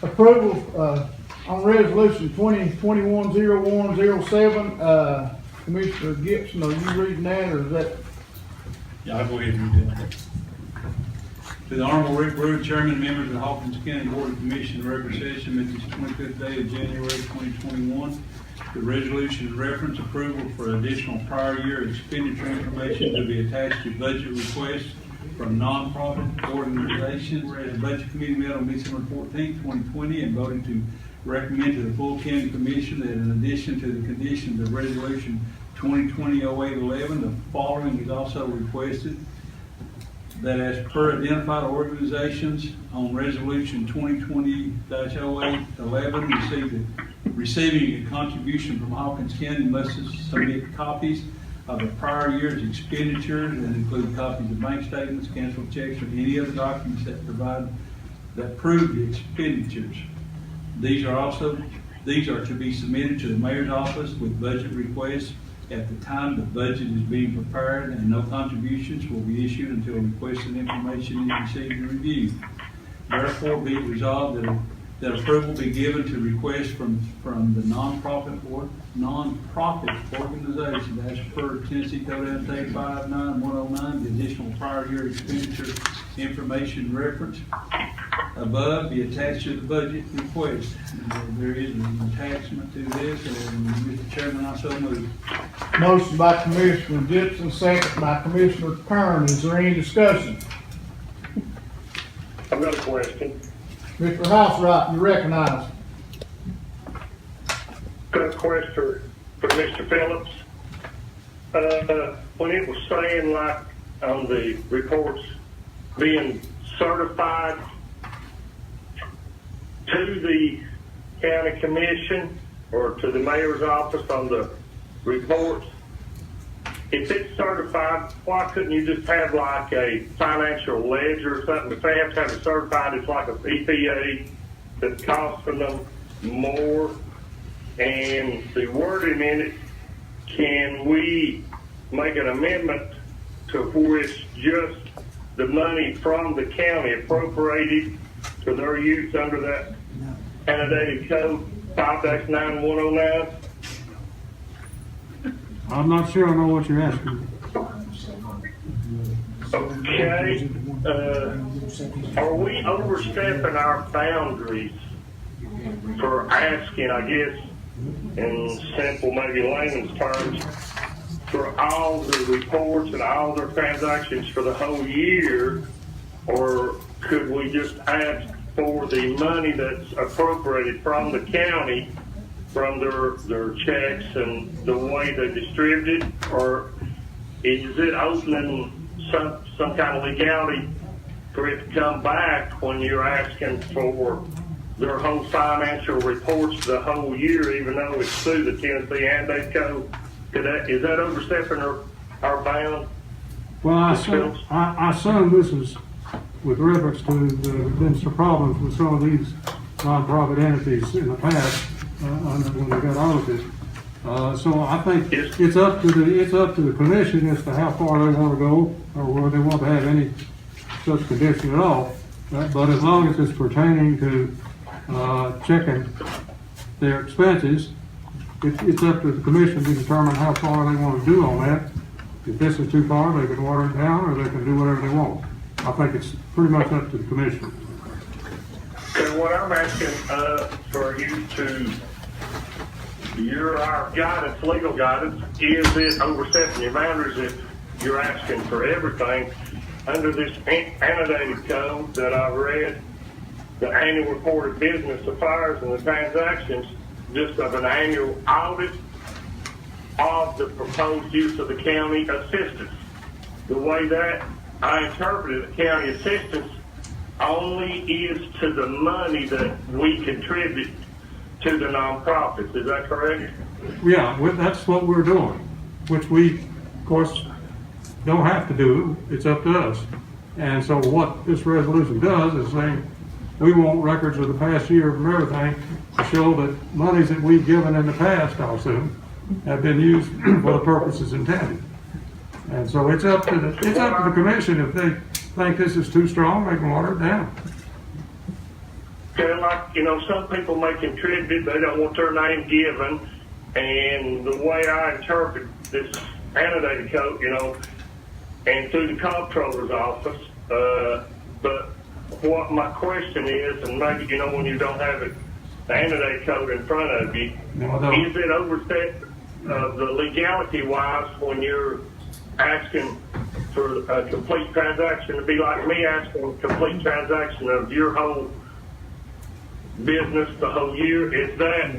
approval, on resolution 2021-0107, Commissioner Gibson, are you reading that, or is that? Yeah, I'll go ahead and read that. To the Honorable Rick Brewer, Chairman, members of the Hawkins County Board of Commissioners, record session at this 25th day of January 2021. The resolution reference approval for additional prior year expenditure information to be attached to budget requests from nonprofit organizations. The Budget Committee met on December 14th, 2020 and voted to recommend to the full county commission that in addition to the conditions of resolution 2020-0811, the following is also requested: that as per identified organizations on resolution 2020-0811 receiving a contribution from Hawkins County must submit copies of the prior year's expenditures and include copies of bank statements, canceled checks, or any other documents that prove the expenditures. These are to be submitted to the mayor's office with budget requests at the time the budget is being prepared, and no contributions will be issued until requested information is received and reviewed. Therefore, be it resolved that approval be given to requests from the nonprofit organization as per Tennessee Code Annotated 59109, the additional prior year expenditure information reference above be attached to the budget request. And there is an attachment to this, and Mr. Chairman, I so move. Motion by Commissioner Gibson, second by Commissioner Kern. Is there any discussion? I've got a question. Mr. Housewright, you recognize. Got a question for Mr. Phillips. When it was saying like on the reports being certified to the county commission or to the mayor's office on the reports, if it's certified, why couldn't you just have like a financial ledger or something? If they have to have it certified, it's like a EPA that's costing them more. And the wording in it, can we make an amendment to where it's just the money from the county appropriated to their use under that annotated code 5-9109? I'm not sure I know what you're asking. Okay, are we overstepping our boundaries for asking, I guess, in simple, maybe layman's terms, for all the reports and all their transactions for the whole year? Or could we just ask for the money that's appropriated from the county, from their checks and the way they distribute it? Or is it opening some kind of legality for it to come back when you're asking for their whole financial reports the whole year, even though it's through the Tennessee Annotated Code? Is that overstepping our bound? Well, I assume this is with reference to there's been some problems with some of these nonprofit entities in the past when they got audited. So I think it's up to the commission as to how far they want to go or whether they want to have any such condition at all. But as long as it's pertaining to checking their expenses, it's up to the commission to determine how far they want to do on that. If this is too far, they can water it down or they can do whatever they want. I think it's pretty much up to the commission. So what I'm asking for you to, our guidance, legal guidance, is it overstepping your boundaries if you're asking for everything under this annotated code that I read, the annual report of business affairs and the transactions, just of an annual audit of the proposed use of the county assistance? The way that I interpreted the county assistance only is to the money that we contribute to the nonprofits. Is that correct? Yeah, that's what we're doing, which we, of course, don't have to do. It's up to us. And so what this resolution does is saying we want records of the past year from everything to show that monies that we've given in the past, I'll assume, have been used for the purposes intended. And so it's up to the commission. If they think this is too strong, they can water it down. Okay, like, you know, some people may contribute, they don't want their name given, and the way I interpret this annotated code, you know, and through the comptroller's office, but what my question is, and maybe, you know, when you don't have it, the annotated code in front of you, is it overstep the legality wise when you're asking for a complete transaction to be like me asking a complete transaction of your whole business the whole year? Is that,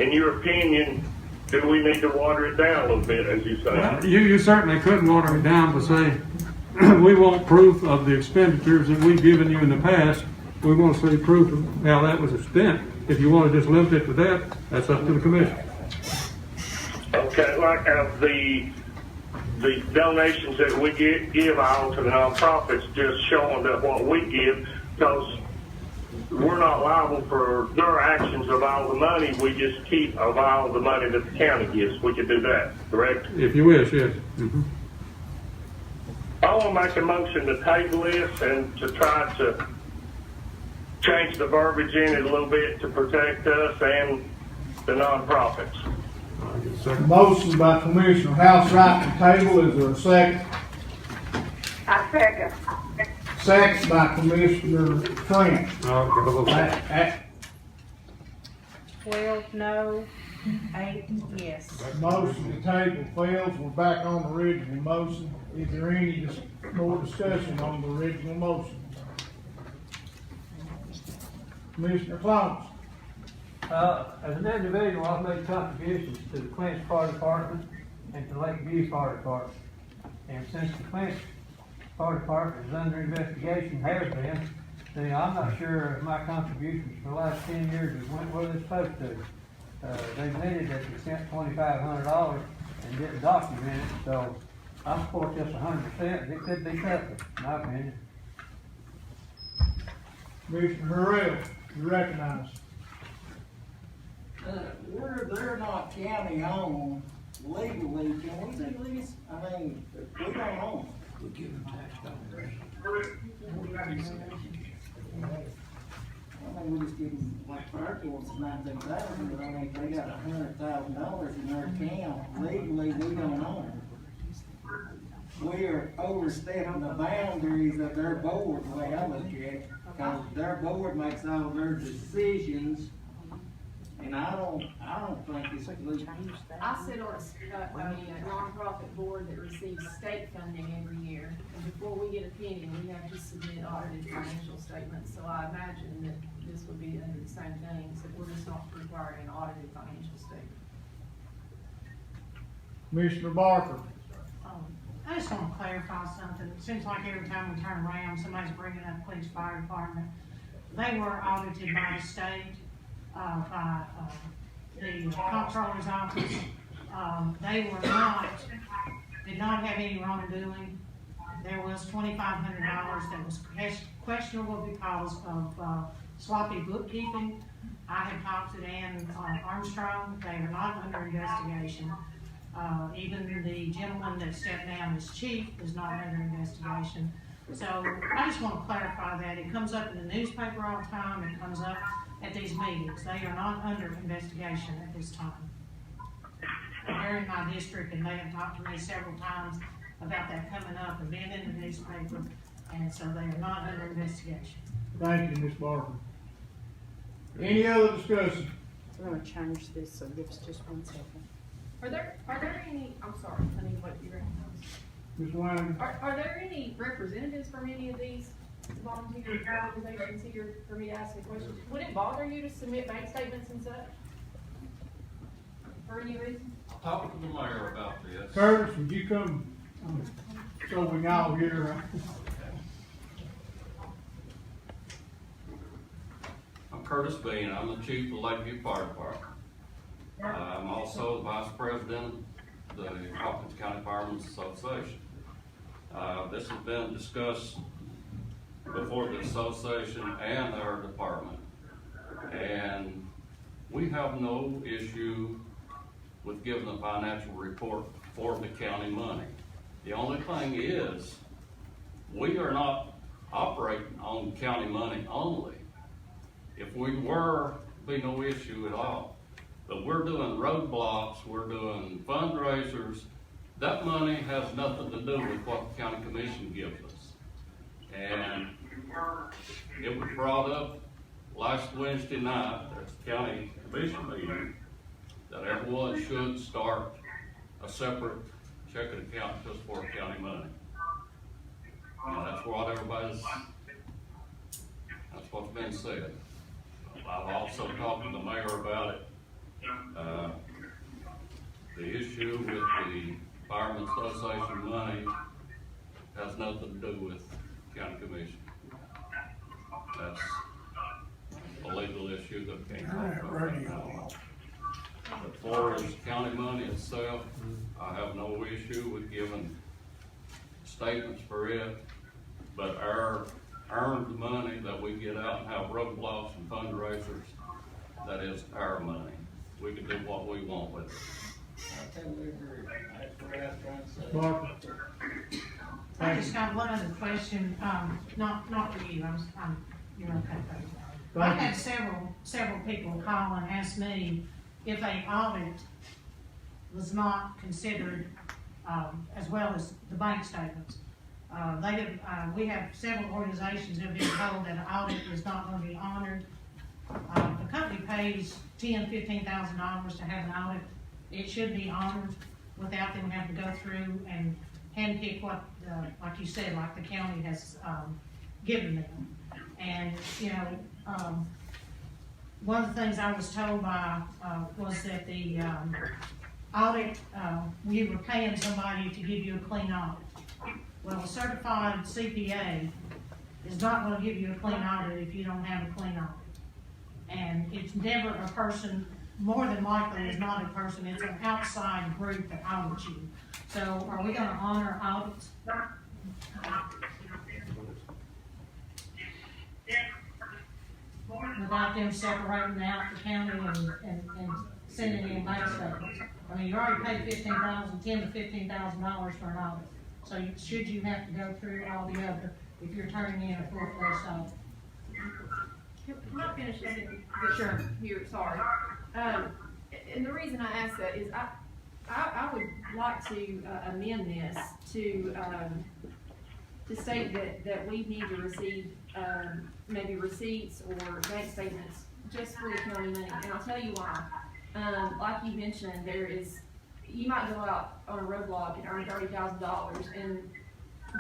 in your opinion, do we need to water it down a little bit, as you say? Well, you certainly couldn't water it down by saying, we want proof of the expenditures that we've given you in the past. We want to see proof of how that was spent. If you want to just limit it to that, that's up to the commission. Okay, like the donations that we give out to the nonprofits, just showing that what we give, because we're not liable for their actions of all the money. We just keep of all the money that the county gives. We could do that, correct? If you wish, yes. Mm-hmm. I want to make a motion to table this and to try to change the verbiage in it a little bit to protect us and the nonprofits. Motion by Commissioner Housewright to table, is there a second? I second. Second by Commissioner Trent. 12 no, 8 yes. Motion to table fails, we're back on the original motion. Is there any more discussion on the original motion? Commissioner Clones. As an individual, I've made contributions to the Clinch Fire Department and to Lakeview Fire Department. And since the Clinch Fire Department is under investigation, has been, then I'm not sure if my contributions for the last 10 years has went where they're supposed to. They admitted that they spent $2,500 and didn't document it, so I support this 100%. It could be tougher, in my opinion. Commissioner Harrell, you recognize. They're not county owned legally, can we do this? I mean, we don't own them. We give them tax dollars. I mean, we just give them, like, Fairfield's 19,000, but I mean, if they got $100,000 in their account, legally, we don't own them. We are overstepping the boundaries of their board, the way I look at it, because their board makes all their decisions. And I don't think it's legal. I sit on a nonprofit board that receives state funding every year. And before we get a penny, we have to submit audited financial statements. So I imagine that this would be under the same thing, except we're just not requiring an audited financial statement. Commissioner Barker. I just want to clarify something. It seems like every time we turn around, somebody's bringing up Police Fire Department. They were audited by the state, by the comptroller's office. They were did not have any wrongdoing. There was $2,500 that was questionable because of sloppy bookkeeping. I have talked to Dan Armstrong. They are not under investigation. Even the gentleman that stepped down as chief is not under investigation. So I just want to clarify that. It comes up in the newspaper all the time. It comes up at these meetings. They are not under investigation at this time. They're in my district, and they have talked to me several times about that coming up and being in the newspaper, and so they are not under investigation. Thank you, Ms. Barker. Any other discussion? I'm gonna change this, so give us just 1 second. Are there any, I'm sorry, I need to wait for you recognize. Ms. Wayne? Are there any representatives from any of these volunteer organizations here for me to ask a question? Would it bother you to submit bank statements and such? For any reason? Talk to the mayor about this. Curtis, would you come so we can all hear? I'm Curtis Bean. I'm the chief of the Lakeview Fire Department. I'm also the vice president of the Hawkins County Firemen's Association. This has been discussed before the association and our department. And we have no issue with giving a financial report for the county money. The only thing is, we are not operating on county money only. If we were, be no issue at all. But we're doing roadblocks, we're doing fundraisers. That money has nothing to do with what the county commission gives us. And it was brought up last Wednesday night at the county commission meeting that everyone should start a separate checking account just for county money. And that's what that's what's been said. I've also talked to the mayor about it. The issue with the Firemen's Association money has nothing to do with county commission. That's a legal issue that can't talk about right now. As far as county money itself, I have no issue with giving statements for it, but our earned money that we get out and have roadblocks and fundraisers, that is our money. We can do what we want with it. I totally agree. That's what I was trying to say. Mark, I just got one other question, not for you, you're okay, though. I've had several people call and ask me if an audit was not considered, as well as the bank statements. We have several organizations that have been told that an audit is not gonna be honored. The company pays $10,000–$15,000 to have an audit. It should be honored without them having to go through and handpick what, like you said, like the county has, given them. And, one of the things I was told by, was that the, audit, we were paying somebody to give you a clean audit. Well, a certified CPA is not gonna give you a clean audit if you don't have a clean audit. And it's never a person, more than likely is not a person, it's an outside group that audits you. So are we gonna honor audits? Without them separating out the county and sending in bank statements? I mean, you already paid $10,000 to $15,000 for an audit. So should you have to go through all the other if you're turning in a full-fledged audit? Can I finish this? Sure. Here, sorry. And the reason I ask that is I would like to amend this to state that we need to receive maybe receipts or bank statements just for the county money, and I'll tell you why. Like you mentioned, you might go out on a roadblock and earn $30,000 and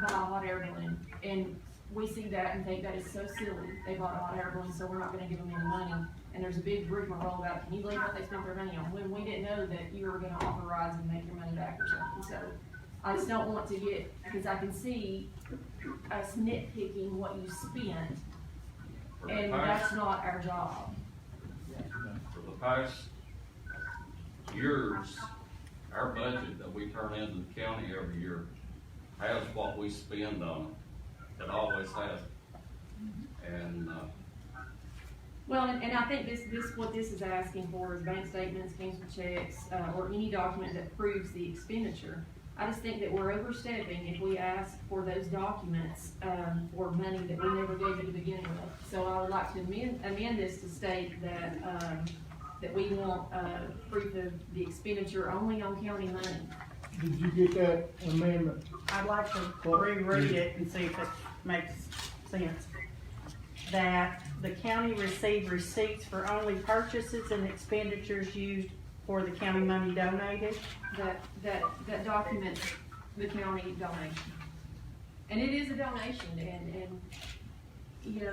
buy a hot air balloon, and we see that and think that is so silly. They bought a hot air balloon, so we're not going to give them any money. And there's a big rigmarole about, can you believe what they spent their money on? When we didn't know that you were going to authorize and make your money back or something. So I just don't want to get, because I can see us nitpicking what you spent, and that's not our job. For the past years, our budget that we turn into the county every year has what we spend on it. It always has. And, Well, and I think what this is asking for is bank statements, canceled checks, or any document that proves the expenditure. I just think that we're overstepping if we ask for those documents, for money that we never gave you to begin with. So I would like to amend this to state that we want, proof of the expenditure only on county money. did you get that amendment? I'd like to reread it and see if it makes sense. That the county receive receipts for only purchases and expenditures used for the county money donated. That documents the county donation. And it is a donation, and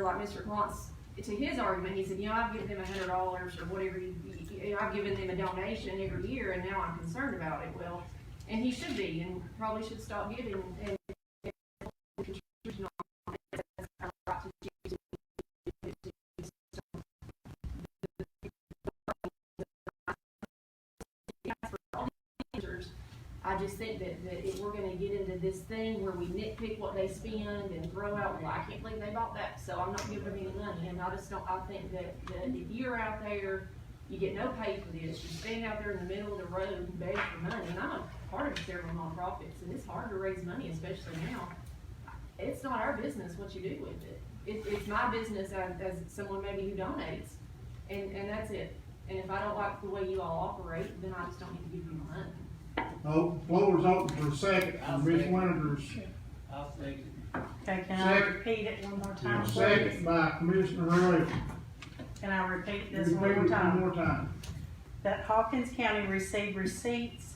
like Mr. Klontz, to his argument, he said, I've given them $100 or whatever, I've given them a donation every year, and now I'm concerned about it. Well, and he should be, and probably should stop giving, and I just think that if we're gonna get into this thing where we nitpick what they spend and throw out, well, I can't believe they bought that, so I'm not giving them any money. And I think that if you're out there, you get no pay for this, you stand out there in the middle of the road and beg for money. And I'm a part of several nonprofits, and it's hard to raise money, especially now. It's not not our business what you do with it. It's my business as someone maybe who donates, and that's it. And if I don't like the way you all operate, then I just don't need to give you my money. Oh, floor is open for a second, from Ms. Winters. I'll second. Okay, can I Second. repeat it one more time, please? Second by Commissioner Harrell. Can I repeat this Repeat one more it time? one more time. That Hawkins County received receipts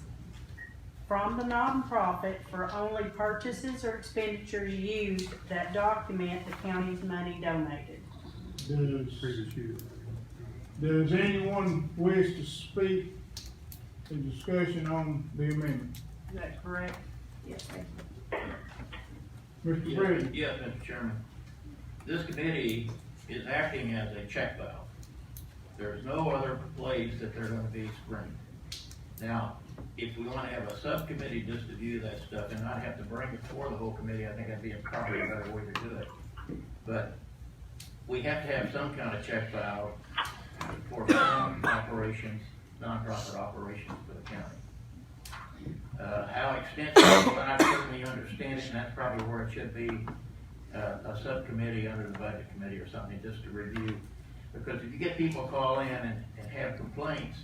from the nonprofit for only purchases or expenditures used that document the county's money donated. Previous year. Does anyone wish to speak in discussion on the amendment? Is that correct? Yes, thank you. Mr. Britton? Yes, Mr. Chairman. This committee is acting as a check valve. There's no other place that they're gonna be screened. Now, if we wanna have a subcommittee just to view that stuff and not have to bring it before the whole committee, I think that'd be probably a better way to do it. But we have to have some kind of check valve for operations, nonprofit operations for the county. How extensive, I certainly understand it, and that's probably where it should be, a subcommittee under the budget committee or something, just to review. Because if you get people call in and have complaints,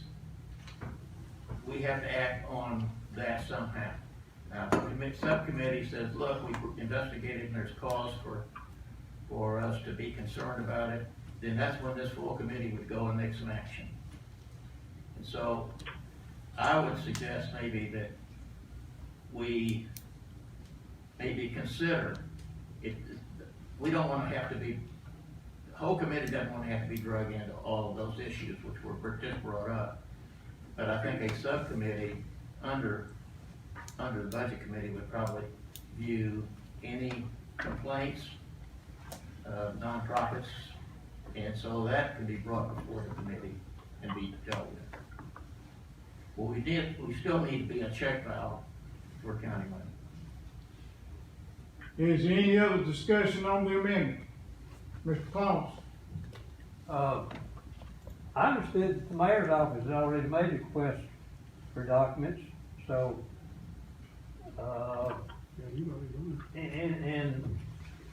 we have to act on that somehow. Now, if the subcommittee says, look, we investigated and there's cause for us to be concerned about it, then that's when this full committee would go and make some action. And so, I would suggest maybe that we maybe consider, we don't wanna have to be, the whole committee doesn't wanna have to be dragged into all of those issues which were just brought up. But I think a subcommittee under the budget committee would probably view any complaints of nonprofits, and so that can be brought before the committee and be dealt with. Well, we still need to be a check valve for county money. Is there any other discussion on the amendment? Mr. Thomas? I understood that the mayor's office has already made a request for documents, so, Yeah, you already done and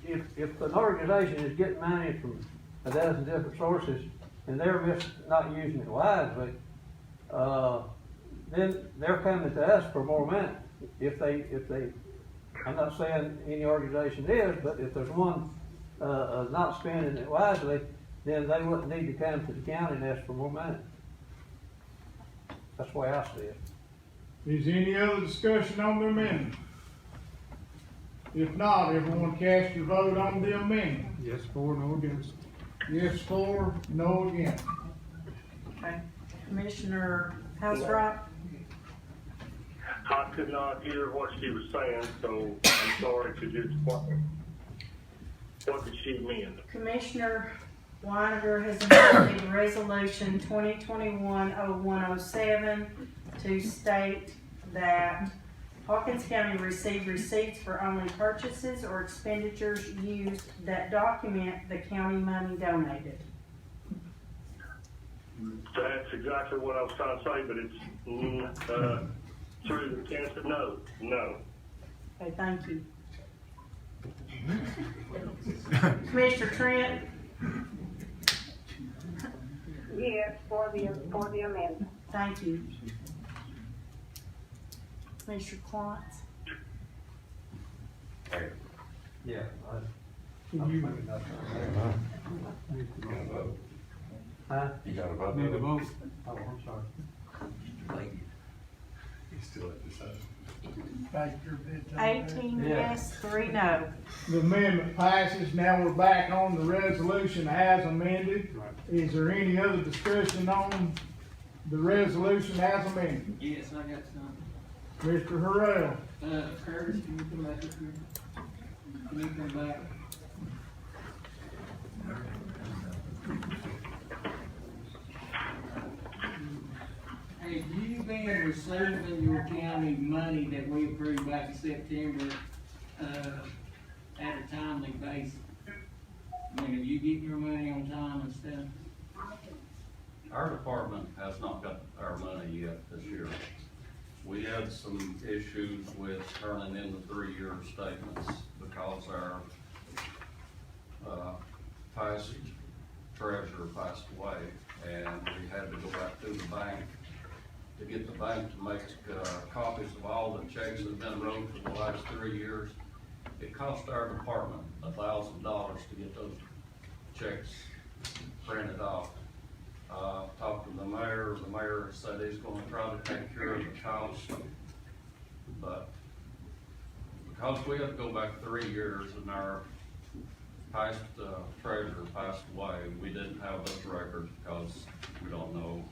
if an organization is getting money from a dozen different sources, and they're not using it wisely, then they're coming to us for more money. If they, I'm not saying any organization is, but if there's one, not spending it wisely, then they wouldn't need to come to the county and ask for more money. That's the way I see it. Is there any other discussion on the amendment? If not, everyone cast your vote on the amendment. it. Yes, for, no against. Yes for, no against. Okay. Commissioner Houserath? I could not hear what she was saying, so I'm sorry, could you explain? What did she mean? Commissioner Weiniger has amended resolution 2021-0107 to state that Hawkins County received receipts for only purchases or expenditures used that document the county money donated. That's exactly what I was trying to say, but it's, through the tense of no. Okay, thank you. Commissioner Trent? Yes, for the amendment. Thank you. Commissioner Klontz? Yeah. Can you- Huh? You got a vote? Need to vote. Oh, I'm sorry. He's still at this side. 18 Yeah. yes, 3 no. The amendment passes. Now we're back on the resolution as amended. Right. Is there any other discussion on the resolution as amended? Yes, I got some. Mr. Harrell? Curtis, can you come back up here? Can you come back? Have you been receiving your county money that we approved back in September, at a timely basis? I mean, are you getting your money on time and stuff? Our department has not got our money yet this year. We had some issues with turning in the 3-year statements because our past treasurer passed away, and we had to go back to the bank to get the bank to make copies of all the checks that have been wrote for the last 3 years. It cost our department $1,000 to get those checks printed off. Talked to the mayor said he's gonna try to take care of the cost, but because we had to go back 3 years and our past treasurer passed away, we didn't have those records because we don't know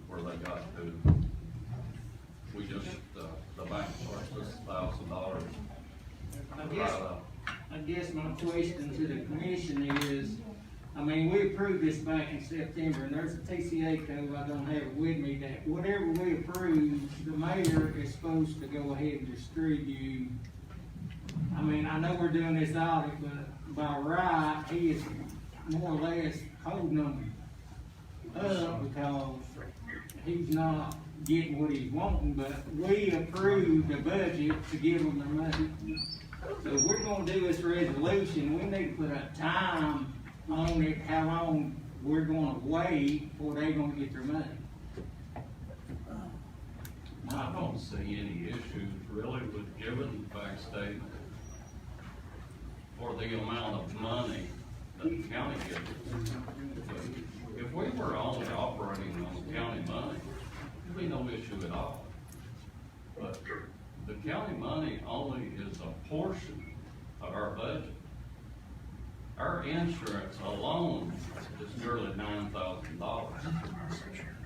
where they got to. We just, the bank charged us $1,000. I guess my question to the commission is, I mean, we approved this back in September, and there's a TCA code, I don't have it with me, that whatever we approve, the mayor is supposed to go ahead and distribute. I mean, I know we're doing this audit, but by right, he is more or less holding them up because he's not getting what he's wanting, but we approved the budget to give them their money. So if we're gonna do this resolution, we need to put a time on it, how long we're gonna wait before they're gonna get their money. I don't see any issues really with giving the bank statement for the amount of money that the county gives. If we were only operating on county money, there'd be no issue at all. But the county money only is a portion of our budget. Our insurance alone is nearly $9,000.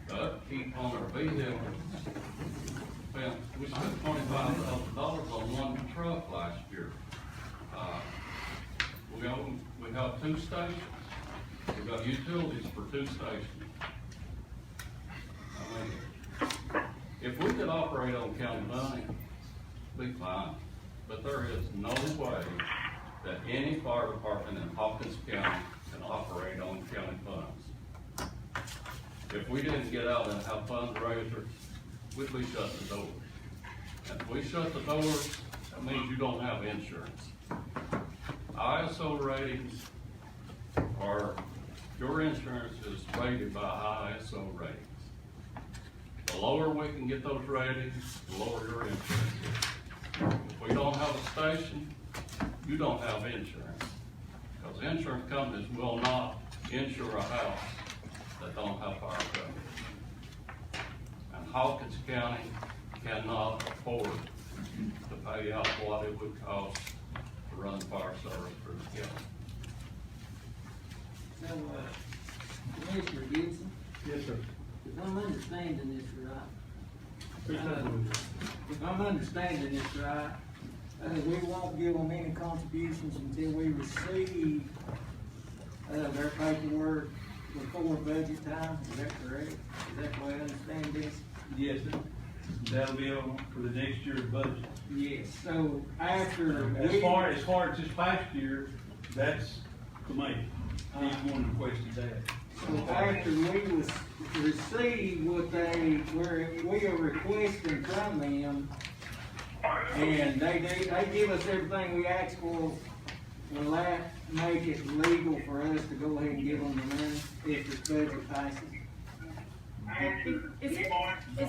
The upkeep on our vehicles, we spent $25,000 on one truck last year. We have 2 stations. We've got utilities for 2 stations. I mean, if we could operate on county money, be fine. But there is no way that any fire department in Hawkins County can operate on county funds. If we didn't get out and have fundraisers, we'd be shutting the doors. And if we shut the doors, that means you don't have insurance. ISO ratings are, your insurance is rated by ISO ratings. The lower we can get those ratings, the lower your insurance is. If we don't have a station, you don't have insurance. Because insurance companies will not insure a house that don't have fire coverage. And Hawkins County cannot afford to pay out what it would cost to run fire service through the county. So, Commissioner Gibson, Yes, sir. if I'm understanding this right, if I'm understanding this right, we won't give them any contributions until we receive, their paperwork before budget time, is that correct? Is that the way I understand this? Yes, sir. That'll be on for the next year's budget. Yes, so after As far as this past year, that's to me. Each one requested that. So after we was receive what we are requesting from them, and they give us everything we ask for, will that make it legal for us to go ahead and give them the money if the budget passes? Is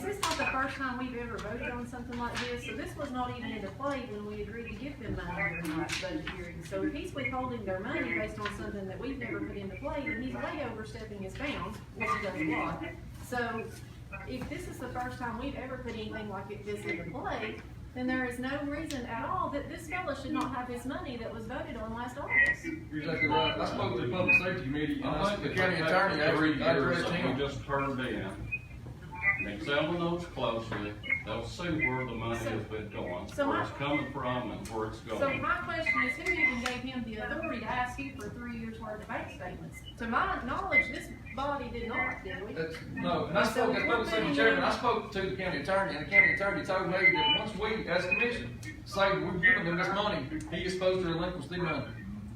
this not the first time we've ever voted on something like this? So this was not even into play when we agreed to give them money during the last budget hearing. So if he's withholding their money based on something that we've never put into play, then he's way overstepping his bounds, which he does a lot. So if this is the first time we've ever put anything like this into play, then there is no reason at all that this fellow should not have his money that was voted on last August. You're exactly right. I spoke to the public safety committee, and I think the it's county attorney every actually year addressed that him. we just turned in. And examine those closely, they'll see where the money has been going, So where it's coming from and where it's So going. my question is, who even gave him the authority to ask you for 3 years worth of bank statements? To my knowledge, this body did not, did we? No, and I spoke, as public safety chairman, I spoke to the county attorney, and the county attorney told me that once we, as a commission, say we're giving them this money, he is supposed to relinquish the money.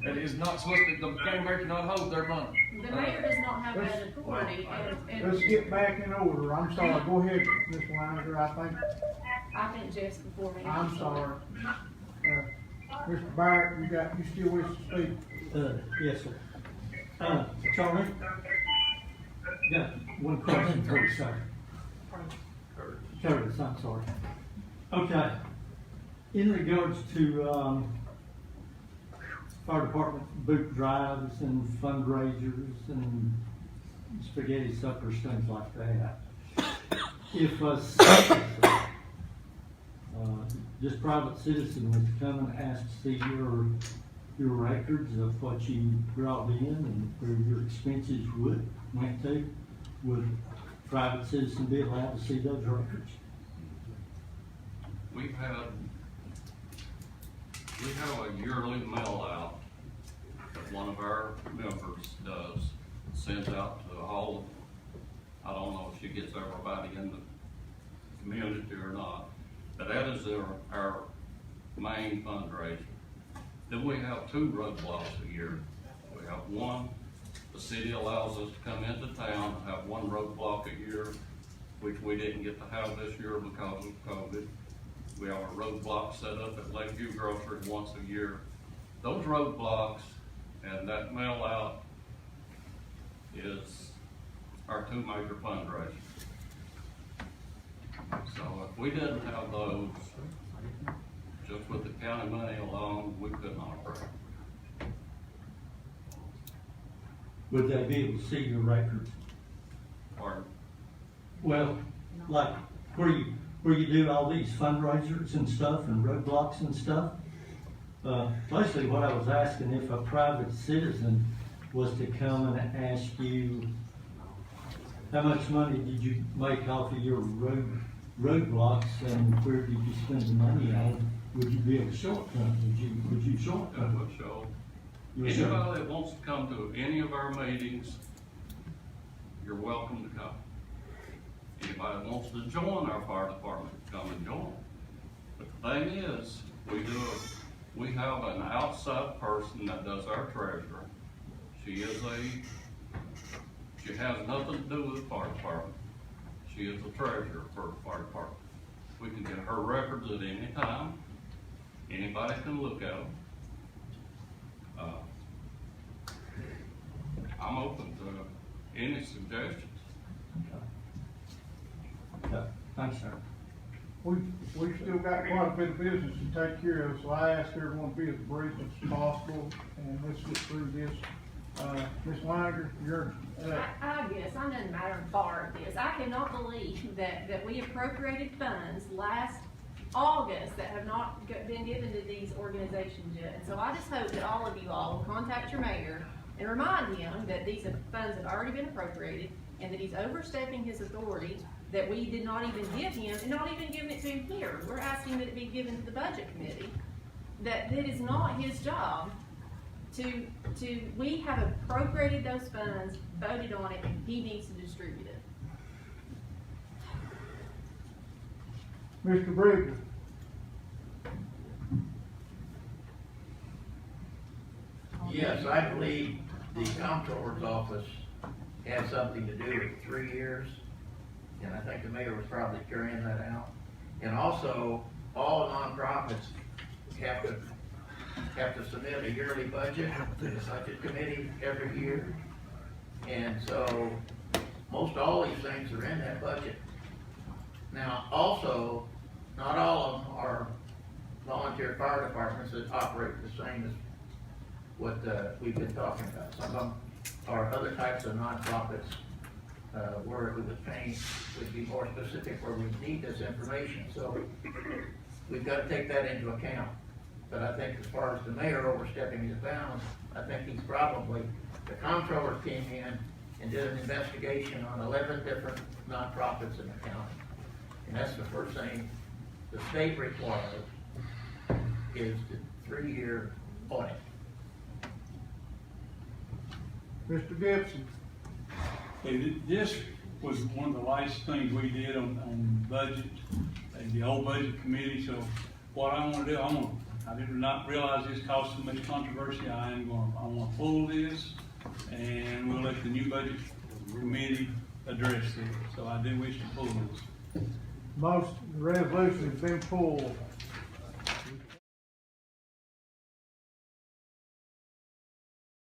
It is not supposed to, the county mayor cannot hold their money. The mayor does not have that authority, and Let's get back in order. I'm sorry. Go ahead, Ms. Winder. I think Jeff's before me. I'm sorry. Mr. Barrett, you still wish to speak? Yes, sir. Charlie? Got one question for you, sir. Curtis, I'm sorry. Okay. In regards to, fire department boot drives and fundraisers and spaghetti suppers, things like that. If a citizen, just private citizen was to come and ask to see your records of what you brought in and where your expenses went to, would private citizen be allowed to see those records? We have a yearly mail out that one of our members does, sends out to all, I don't know if she gets everybody in the community or not, but that is our main fundraiser. Then we have 2 roadblocks a year. We have one, the city allows us to come into town and have 1 roadblock a year, which we didn't get to have this year because of COVID. We have a roadblock set up at Lakeview Grocery once a year. Those roadblocks and that mail out is our 2 major fundraisers. So if we didn't have those, just with the county money alone, we couldn't operate. Would they be able to see your records? Pardon? Well, like where you do all these fundraisers and stuff and roadblocks and stuff. Basically what I was asking, if a private citizen was to come and ask you, how much money did you make off of your roadblocks and where did you spend the money on? Would you be able to show it to them? Would you show it to them? That would show. You show. Anybody that wants to come to any of our meetings, you're welcome to come. Anybody that wants to join our fire department, come and join. But the thing is, we have an outside person that does our treasurer. She has nothing to do with the fire department. She is the treasurer for the fire department. We can get her records at any time. Anybody can look at them. I'm open to any suggestions. Okay. Thanks, sir. We've still got quite a bit of business to take care of, so I ask everyone to be as brief as possible, and let's get through this. Ms. Langer, you're, I guess I'm in the matter of far of this. I cannot believe that we appropriated funds last August that have not been given to these organizations yet. And so I just hope that all of you all will contact your mayor and remind him that these funds have already been appropriated and that he's overstepping his authority, that we did not even give him, and not even giving it to him here. We're asking that it be given to the budget committee, that it is not his job we have appropriated those funds, voted on it, and he needs to distribute it. Mr. Bridges. Yes, I believe the comptroller's office had something to do with 3 years, and I think the mayor was probably carrying that out. And also, all nonprofits have to submit a yearly budget to the budget committee every year. And so, most all these things are in that budget. Now, also, not all of them are volunteer fire departments that operate the same as what we've been talking about. Some of them are other types of nonprofits where it would be more specific where we need this information. So we've got to take that into account. But I think as far as the mayor overstepping his bounds, I think he's probably, the comptroller came in and did an investigation on 11 different nonprofits in the county. And that's the first thing the state requires is the 3-year audit. Mr. Gibson. This was one of the last things we did on budget, the whole budget committee. So what I want to do, I did not realize this caused so much controversy. I want to pull this, and we'll let the new budget committee address it. So I do wish to pull this. The resolution has been pulled.